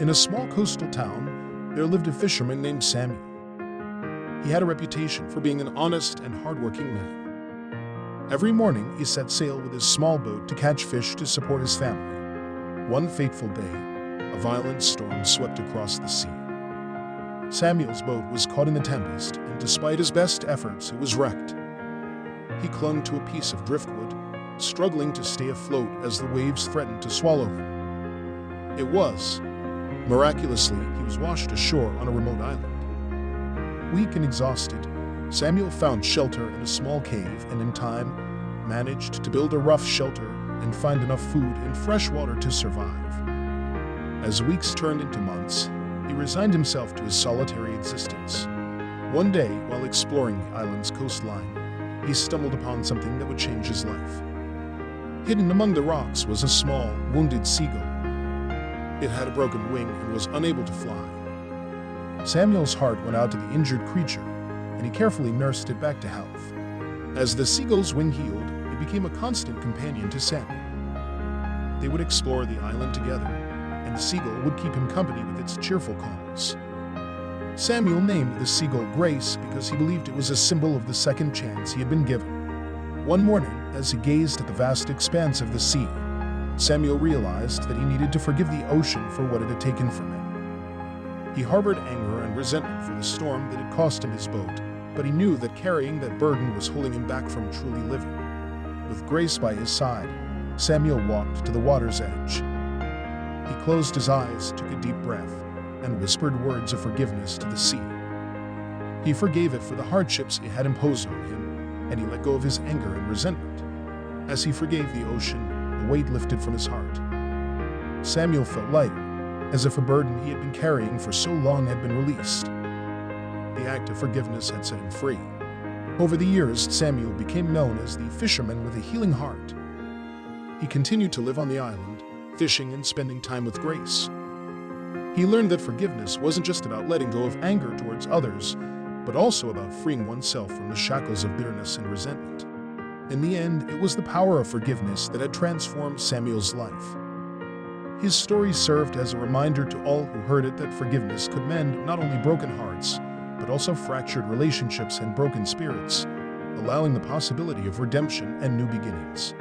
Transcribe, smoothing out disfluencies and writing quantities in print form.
In a small coastal town, there lived a fisherman named Samuel. He had a reputation for being an honest and hardworking man. Every morning, he set sail with his small boat to catch fish to support his family. One fateful day, a violent storm swept across the sea. Samuel's boat was caught in the tempest, and despite his best efforts, it was wrecked. He clung to a piece of driftwood, struggling to stay afloat as the waves threatened to swallow him. Miraculously, he was washed ashore on a remote island. Weak and exhausted, Samuel found shelter in a small cave and in time managed to build a rough shelter and find enough food and fresh water to survive. As weeks turned into months, he resigned himself to his solitary existence. One day, while exploring the island's coastline, he stumbled upon something that would change his life. Hidden among the rocks was a small, wounded seagull. It had a broken wing and was unable to fly. Samuel's heart went out to the injured creature, and he carefully nursed it back to health. As the seagull's wing healed, it became a constant companion to Samuel. They would explore the island together, and the seagull would keep him company with its cheerful calls. Samuel named the seagull Grace because he believed it was a symbol of the second chance he had been given. One morning, as he gazed at the vast expanse of the sea, Samuel realized that he needed to forgive the ocean for what it had taken from him. He harbored anger and resentment for the storm that had cost him his boat, but he knew that carrying that burden was holding him back from truly living. With Grace by his side, Samuel walked to the water's edge. He closed his eyes, took a deep breath, and whispered words of forgiveness to the sea. He forgave it for the hardships it had imposed on him, and he let go of his anger and resentment. As he forgave the ocean, the weight lifted from his heart. Samuel felt lighter, as if a burden he had been carrying for so long had been released. The act of forgiveness had set him free. Over the years, Samuel became known as the fisherman with a healing heart. He continued to live on the island, fishing and spending time with Grace. He learned that forgiveness wasn't just about letting go of anger towards others, but also about freeing oneself from the shackles of bitterness and resentment. In the end, it was the power of forgiveness that had transformed Samuel's life. His story served as a reminder to all who heard it that forgiveness could mend not only broken hearts, but also fractured relationships and broken spirits, allowing the possibility of redemption and new beginnings.